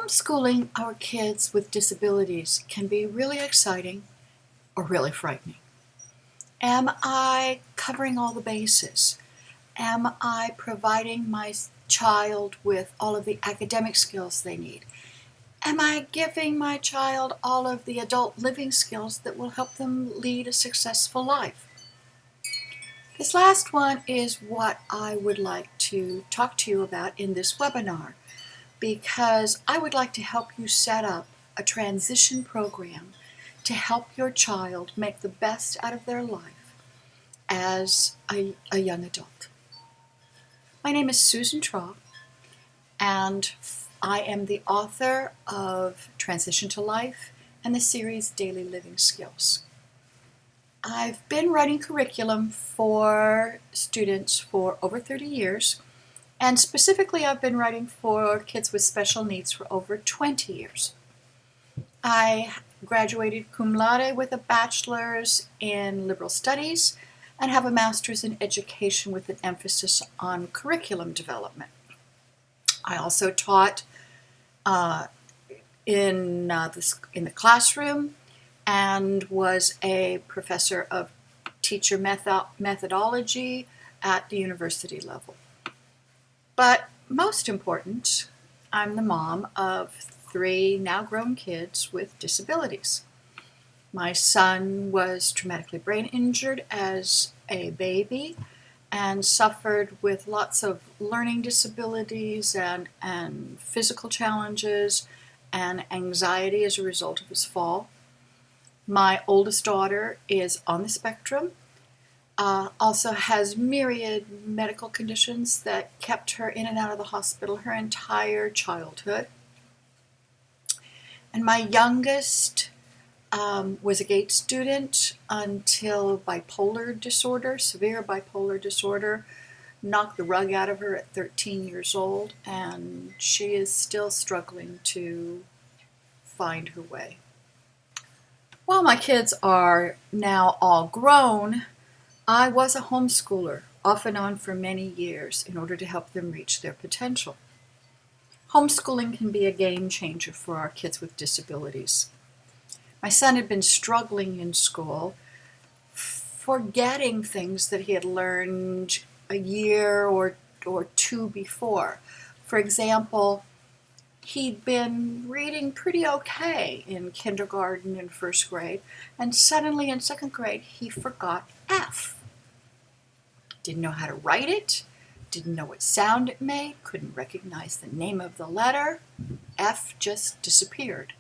Homeschooling our kids with disabilities can be really exciting or really frightening. Am I covering all the bases? Am I providing my child with all of the academic skills they need? Am I giving my child all of the adult living skills that will help them lead a successful life? This last one is what I would like to talk to you about in this webinar, because I would like to help you set up a transition program to help your child make the best out of their life as a young adult. My name is Susan Traw, and I am the author of Transition to Life and the series Daily Living Skills. I've been writing curriculum for students for over 30 years, and specifically I've been writing for kids with special needs for over 20 years. I graduated cum laude with a bachelor's in liberal studies and have a master's in education with an emphasis on curriculum development. I also taught in the classroom and was a professor of teacher methodology at the university level. But most important, I'm the mom of 3 now grown kids with disabilities. My son was traumatically brain injured as a baby and suffered with lots of learning disabilities and physical challenges and anxiety as a result of his fall. My oldest daughter is on the spectrum, also has myriad medical conditions that kept her in and out of the hospital her entire childhood. And my youngest was a GATE student until severe bipolar disorder, knocked the rug out of her at 13 years old, and she is still struggling to find her way. While my kids are now all grown, I was a homeschooler, off and on for many years, in order to help them reach their potential. Homeschooling can be a game changer for our kids with disabilities. My son had been struggling in school, forgetting things that he had learned a year or 2 before. For example, he'd been reading pretty okay in kindergarten and first grade, and suddenly in second grade he forgot F. Didn't know how to write it, didn't know what sound it made, couldn't recognize the name of the letter. F just disappeared.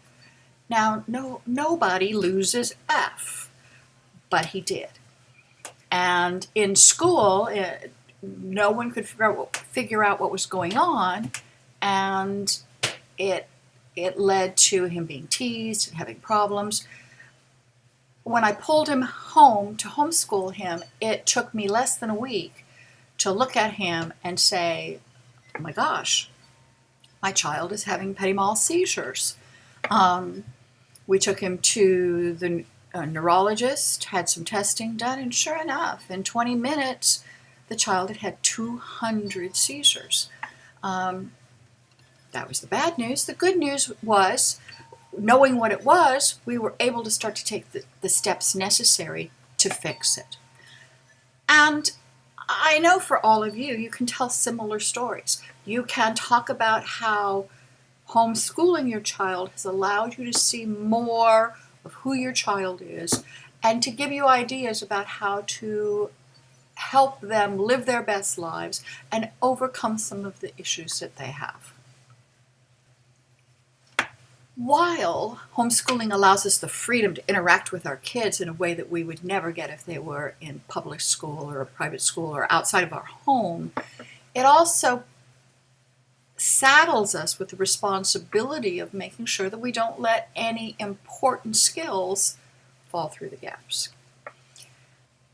Now, nobody loses F, but he did. And in school, no one could figure out what was going on, and it led to him being teased and having problems. When I pulled him home to homeschool him, it took me less than a week to look at him and say, oh my gosh, my child is having petit mal seizures. We took him to the neurologist, had some testing done, and sure enough, in 20 minutes, the child had 200 seizures. That was the bad news. The good news was, knowing what it was, we were able to start to take the steps necessary to fix it. And I know for all of you, you can tell similar stories. You can talk about how homeschooling your child has allowed you to see more of who your child is and to give you ideas about how to help them live their best lives and overcome some of the issues that they have. While homeschooling allows us the freedom to interact with our kids in a way that we would never get if they were in public school or a private school or outside of our home, it also saddles us with the responsibility of making sure that we don't let any important skills fall through the gaps.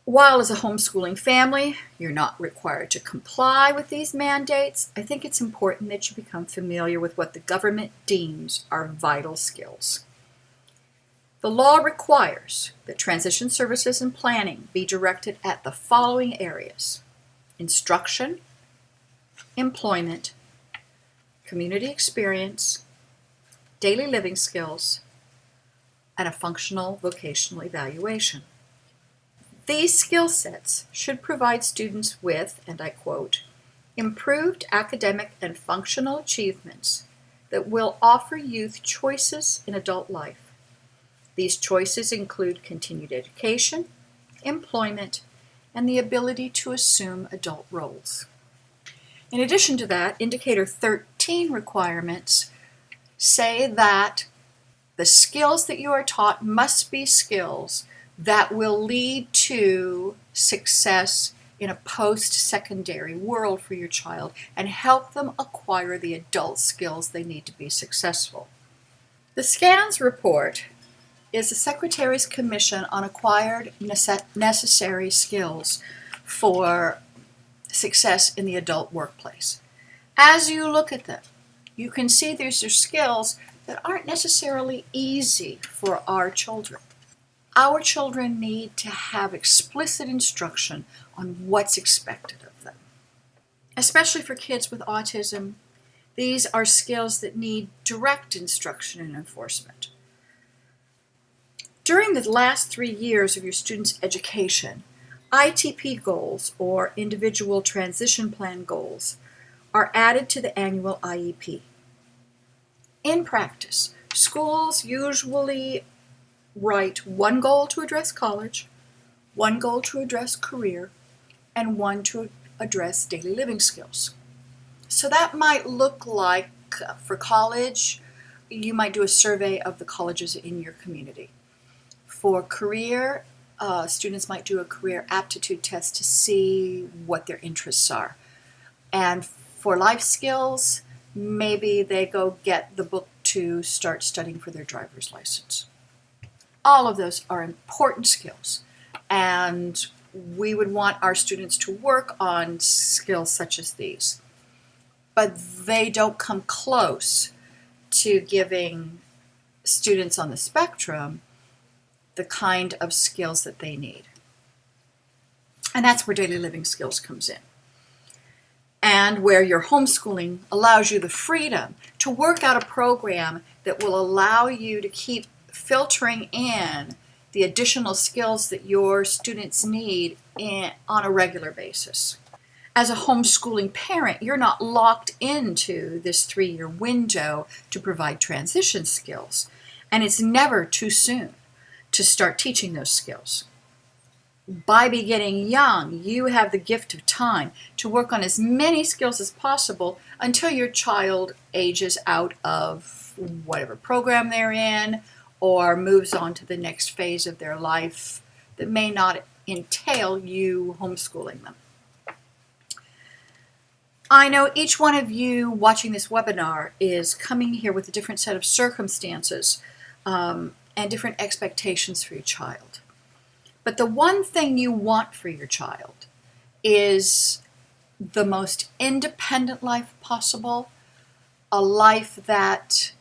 While as a homeschooling family, you're not required to comply with these mandates, I think it's important that you become familiar with what the government deems are vital skills. The law requires that transition services and planning be directed at the following areas: instruction, employment, community experience, daily living skills, and a functional vocational evaluation. These skill sets should provide students with, and I quote, improved academic and functional achievements that will offer youth choices in adult life. These choices include continued education, employment, and the ability to assume adult roles. In addition to that, Indicator 13 requirements say that the skills that you are taught must be skills that will lead to success in a post-secondary world for your child and help them acquire the adult skills they need to be successful. The SCANS report is the Secretary's Commission on Acquired Necessary Skills for Success in the Adult Workplace. As you look at them, you can see these are skills that aren't necessarily easy for our children. Our children need to have explicit instruction on what's expected of them. Especially for kids with autism, these are skills that need direct instruction and enforcement. During the last 3 years of your student's education, ITP goals, or Individual Transition Plan goals, are added to the annual IEP. In practice, schools usually write one goal to address college, one goal to address career, and one to address daily living skills. So that might look like, for college, you might do a survey of the colleges in your community. For career, students might do a career aptitude test to see what their interests are. And for life skills, maybe they go get the book to start studying for their driver's license. All of those are important skills, and we would want our students to work on skills such as these. But they don't come close to giving students on the spectrum the kind of skills that they need. And that's where daily living skills comes in. And where your homeschooling allows you the freedom to work out a program that will allow you to keep filtering in the additional skills that your students need on a regular basis. As a homeschooling parent, you're not locked into this 3-year window to provide transition skills, and it's never too soon to start teaching those skills. By beginning young, you have the gift of time to work on as many skills as possible until your child ages out of whatever program they're in or moves on to the next phase of their life that may not entail you homeschooling them. I know each one of you watching this webinar is coming here with a different set of circumstances and different expectations for your child. But the one thing you want for your child is the most independent life possible, a life that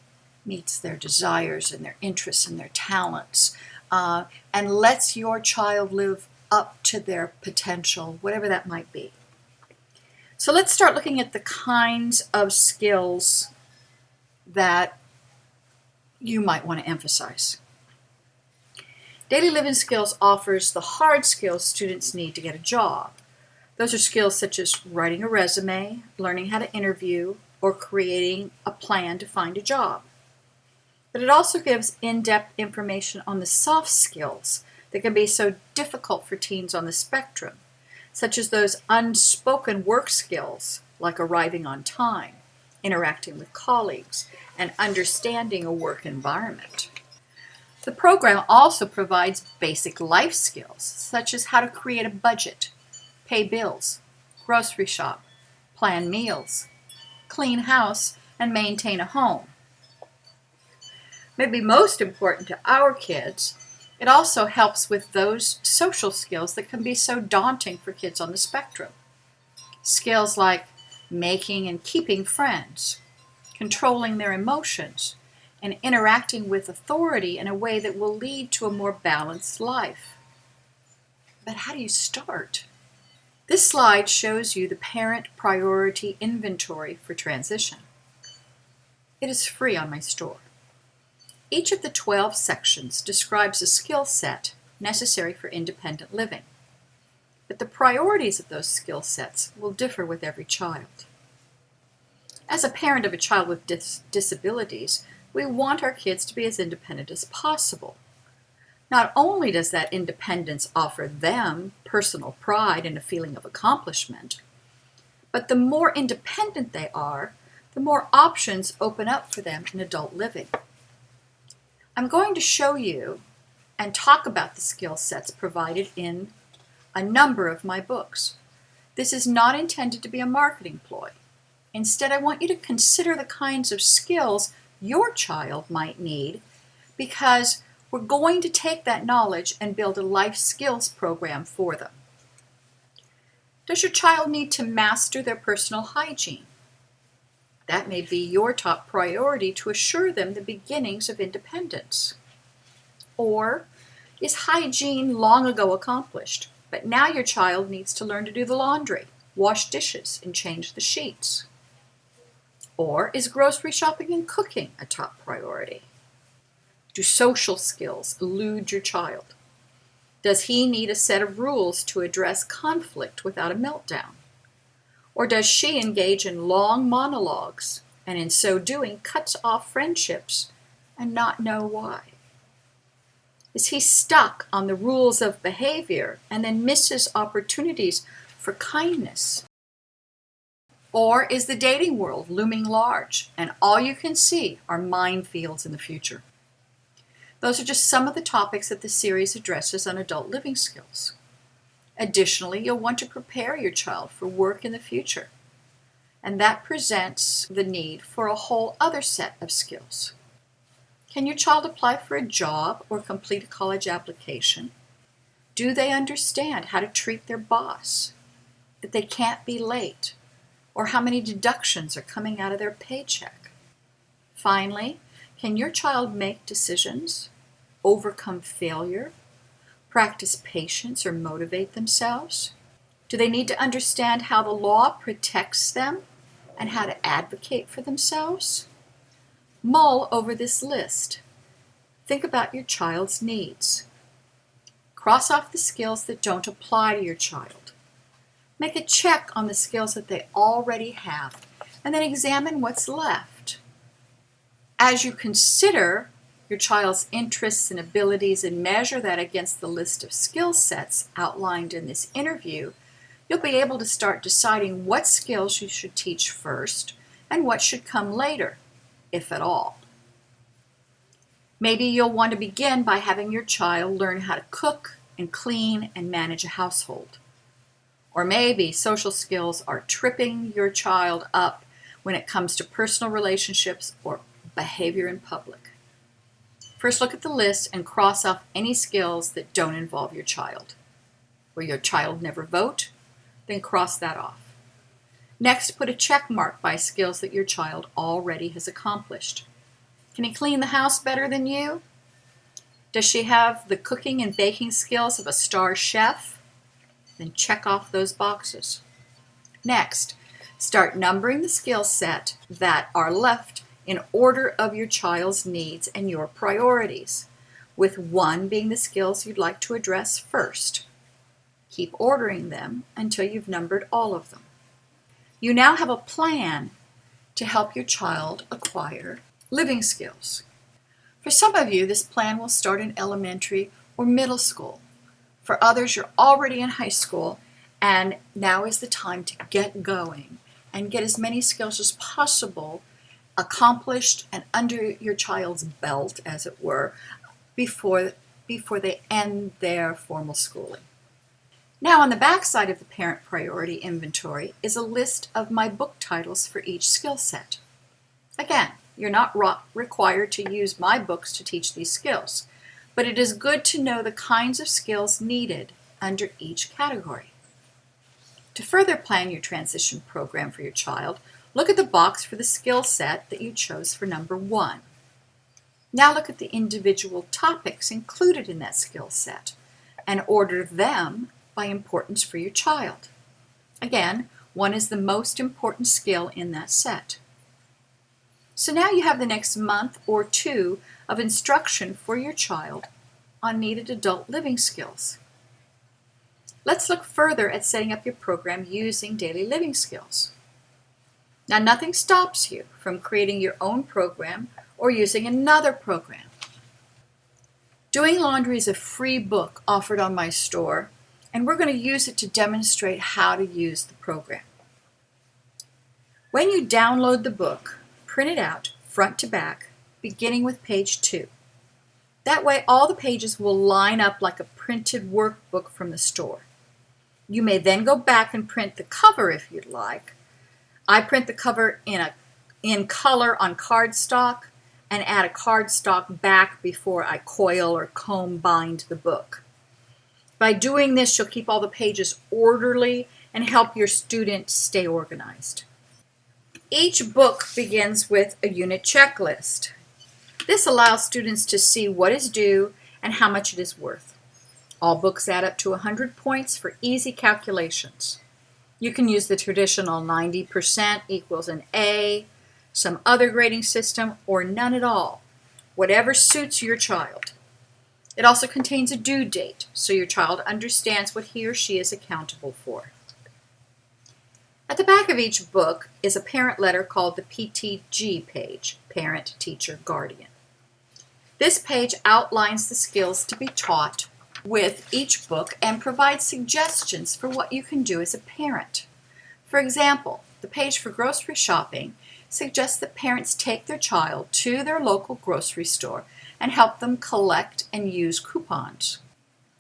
meets their desires and their interests and their talents, and lets your child live up to their potential, whatever that might be. So let's start looking at the kinds of skills that you might want to emphasize. Daily living skills offers the hard skills students need to get a job. Those are skills such as writing a resume, learning how to interview, or creating a plan to find a job. But it also gives in-depth information on the soft skills that can be so difficult for teens on the spectrum, such as those unspoken work skills like arriving on time, interacting with colleagues, and understanding a work environment. The program also provides basic life skills, such as how to create a budget, pay bills, grocery shop, plan meals, clean house, and maintain a home. Maybe most important to our kids, it also helps with those social skills that can be so daunting for kids on the spectrum. Skills like making and keeping friends, controlling their emotions, and interacting with authority in a way that will lead to a more balanced life. But how do you start? This slide shows you the parent priority inventory for transition. It is free on my store. Each of the 12 sections describes a skill set necessary for independent living, but the priorities of those skill sets will differ with every child. As a parent of a child with disabilities, we want our kids to be as independent as possible. Not only does that independence offer them personal pride and a feeling of accomplishment, but the more independent they are, the more options open up for them in adult living. I'm going to show you and talk about the skill sets provided in a number of my books. This is not intended to be a marketing ploy. Instead, I want you to consider the kinds of skills your child might need, because we're going to take that knowledge and build a life skills program for them. Does your child need to master their personal hygiene? That may be your top priority to assure them the beginnings of independence. Or is hygiene long ago accomplished, but now your child needs to learn to do the laundry, wash dishes, and change the sheets? Or is grocery shopping and cooking a top priority? Do social skills elude your child? Does he need a set of rules to address conflict without a meltdown? Or does she engage in long monologues and in so doing cuts off friendships and not know why? Is he stuck on the rules of behavior and then misses opportunities for kindness? Or is the dating world looming large and all you can see are minefields in the future? Those are just some of the topics that the series addresses on adult living skills. Additionally, you'll want to prepare your child for work in the future, and that presents the need for a whole other set of skills. Can your child apply for a job or complete a college application? Do they understand how to treat their boss, that they can't be late, or how many deductions are coming out of their paycheck? Finally, can your child make decisions, overcome failure, practice patience, or motivate themselves? Do they need to understand how the law protects them and how to advocate for themselves? Mull over this list. Think about your child's needs. Cross off the skills that don't apply to your child. Make a check on the skills that they already have, and then examine what's left. As you consider your child's interests and abilities and measure that against the list of skill sets outlined in this interview, you'll be able to start deciding what skills you should teach first and what should come later, if at all. Maybe you'll want to begin by having your child learn how to cook and clean and manage a household. Or maybe social skills are tripping your child up when it comes to personal relationships or behavior in public. First, look at the list and cross off any skills that don't involve your child. Will your child never vote? Then cross that off. Next, put a check mark by skills that your child already has accomplished. Can he clean the house better than you? Does she have the cooking and baking skills of a star chef? Then check off those boxes. Next, start numbering the skill set that are left in order of your child's needs and your priorities, with 1 being the skills you'd like to address first. Keep ordering them until you've numbered all of them. You now have a plan to help your child acquire living skills. For some of you, this plan will start in elementary or middle school. For others, you're already in high school, and now is the time to get going and get as many skills as possible accomplished and under your child's belt, as it were, before they end their formal schooling. Now, on the back side of the parent priority inventory is a list of my book titles for each skill set. Again, you're not required to use my books to teach these skills, but it is good to know the kinds of skills needed under each category. To further plan your transition program for your child, look at the box for the skill set that you chose for number 1. Now look at the individual topics included in that skill set and order them by importance for your child. Again, 1 is the most important skill in that set. So now you have the next month or 2 of instruction for your child on needed adult living skills. Let's look further at setting up your program using daily living skills. Now, nothing stops you from creating your own program or using another program. Doing Laundry is a free book offered on my store, and we're going to use it to demonstrate how to use the program. When you download the book, print it out front to back, beginning with page 2. That way, all the pages will line up like a printed workbook from the store. You may then go back and print the cover if you'd like. I print the cover in color on cardstock and add a cardstock back before I coil or comb bind the book. By doing this, you'll keep all the pages orderly and help your students stay organized. Each book begins with a unit checklist. This allows students to see what is due and how much it is worth. All books add up to 100 points for easy calculations. You can use the traditional 90% equals an A, some other grading system, or none at all, whatever suits your child. It also contains a due date, so your child understands what he or she is accountable for. At the back of each book is a parent letter called the PTG page, Parent, Teacher, Guardian. This page outlines the skills to be taught with each book and provides suggestions for what you can do as a parent. For example, the page for grocery shopping suggests that parents take their child to their local grocery store and help them collect and use coupons.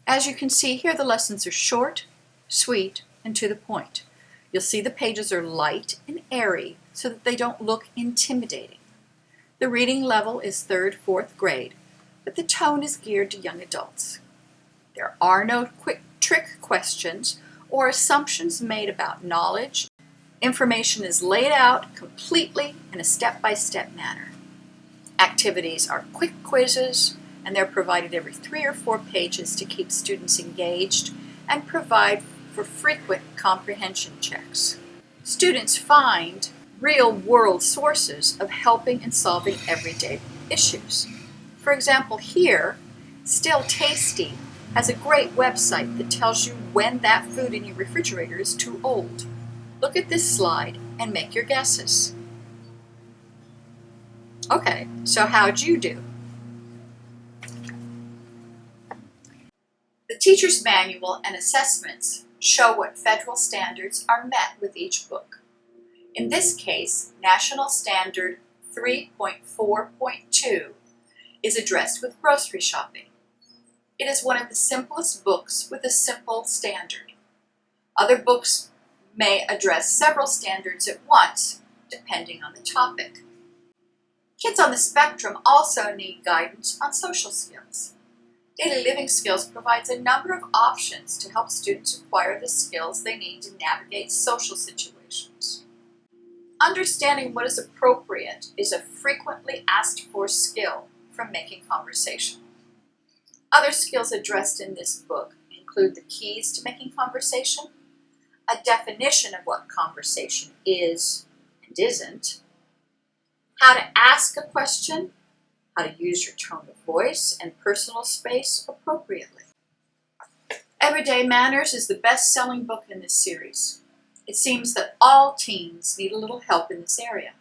As you can see here, the lessons are short, sweet, and to the point. You'll see the pages are light and airy so that they don't look intimidating. The reading level is 3rd, 4th grade, but the tone is geared to young adults. There are no quick trick questions or assumptions made about knowledge. Information is laid out completely in a step-by-step manner. Activities are quick quizzes, and they're provided every 3 or 4 pages to keep students engaged and provide for frequent comprehension checks. Students find real-world sources of helping and solving everyday issues. For example, here, Still Tasty has a great website that tells you when that food in your refrigerator is too old. Look at this slide and make your guesses. Okay, so how'd you do? The teacher's manual and assessments show what federal standards are met with each book. In this case, National Standard 3.4.2 is addressed with grocery shopping. It is one of the simplest books with a simple standard. Other books may address several standards at once, depending on the topic. Kids on the spectrum also need guidance on social skills. Daily Living Skills provides a number of options to help students acquire the skills they need to navigate social situations. Understanding what is appropriate is a frequently asked for skill from making conversation. Other skills addressed in this book include the keys to making conversation, a definition of what conversation is and isn't, how to ask a question, how to use your tone of voice and personal space appropriately. Everyday Manners is the best-selling book in this series. It seems that all teens need a little help in this area.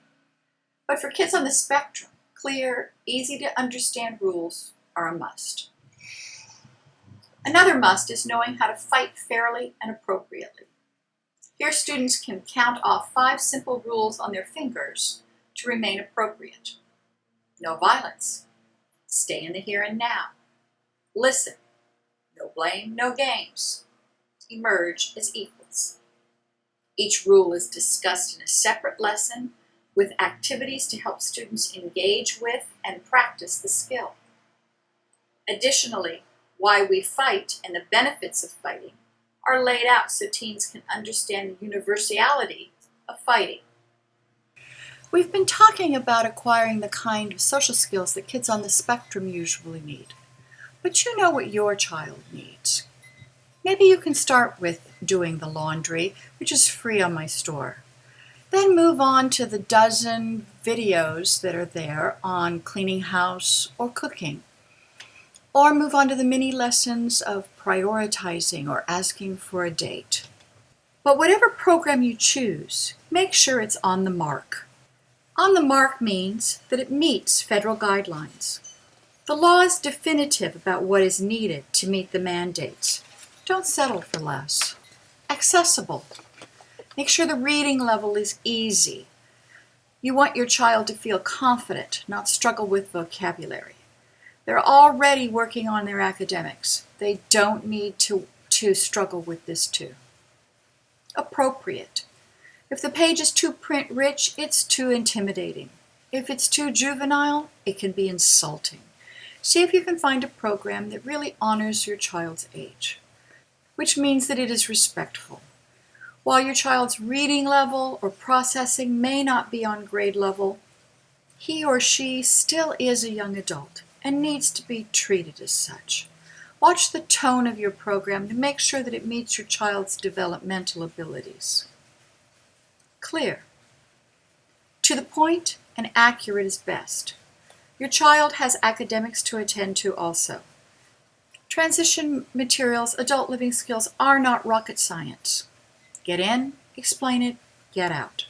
But for kids on the spectrum, clear, easy-to-understand rules are a must. Another must is knowing how to fight fairly and appropriately. Here, students can count off 5 simple rules on their fingers to remain appropriate. No violence. Stay in the here and now. Listen. No blame, no games. Emerge as equals. Each rule is discussed in a separate lesson with activities to help students engage with and practice the skill. Additionally, why we fight and the benefits of fighting are laid out so teens can understand the universality of fighting. We've been talking about acquiring the kind of social skills that kids on the spectrum usually need. But you know what your child needs. Maybe you can start with doing the laundry, which is free on my store. Then move on to the dozen videos that are there on cleaning house or cooking. Or move on to the mini lessons of prioritizing or asking for a date. But whatever program you choose, make sure it's on the mark. On the mark means that it meets federal guidelines. The law is definitive about what is needed to meet the mandates. Don't settle for less. Accessible. Make sure the reading level is easy. You want your child to feel confident, not struggle with vocabulary. They're already working on their academics. They don't need to struggle with this too. Appropriate. If the page is too print rich, it's too intimidating. If it's too juvenile, it can be insulting. See if you can find a program that really honors your child's age, which means that it is respectful. While your child's reading level or processing may not be on grade level, he or she still is a young adult and needs to be treated as such. Watch the tone of your program to make sure that it meets your child's developmental abilities. Clear. To the point and accurate is best. Your child has academics to attend to also. Transition materials, adult living skills are not rocket science. Get in, explain it, get out.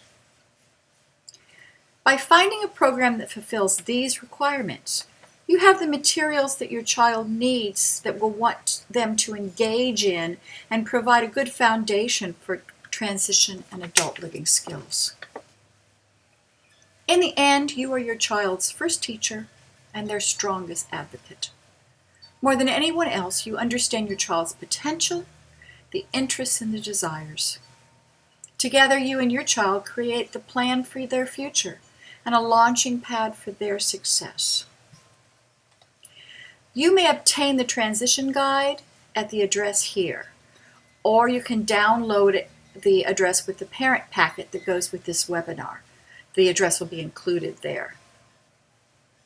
By finding a program that fulfills these requirements, you have the materials that your child needs that will want them to engage in and provide a good foundation for transition and adult living skills. In the end, you are your child's first teacher and their strongest advocate. More than anyone else, you understand your child's potential, the interests, and the desires. Together, you and your child create the plan for their future and a launching pad for their success. You may obtain the transition guide at the address here, or you can download the address with the parent packet that goes with this webinar. The address will be included there.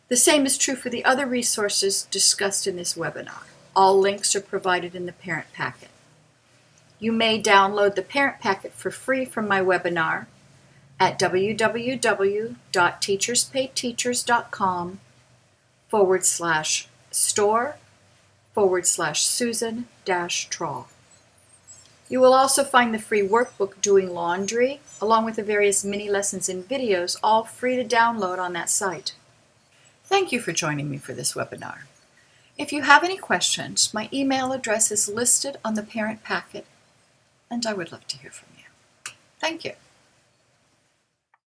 The same is true for the other resources discussed in this webinar. All links are provided in the parent packet. You may download the parent packet for free from my webinar at www.teacherspayteachers.com/store/Susan-Trawl. You will also find the free workbook Doing Laundry, along with the various mini lessons and videos, all free to download on that site. Thank you for joining me for this webinar. If you have any questions, my email address is listed on the parent packet, and I would love to hear from you. Thank you.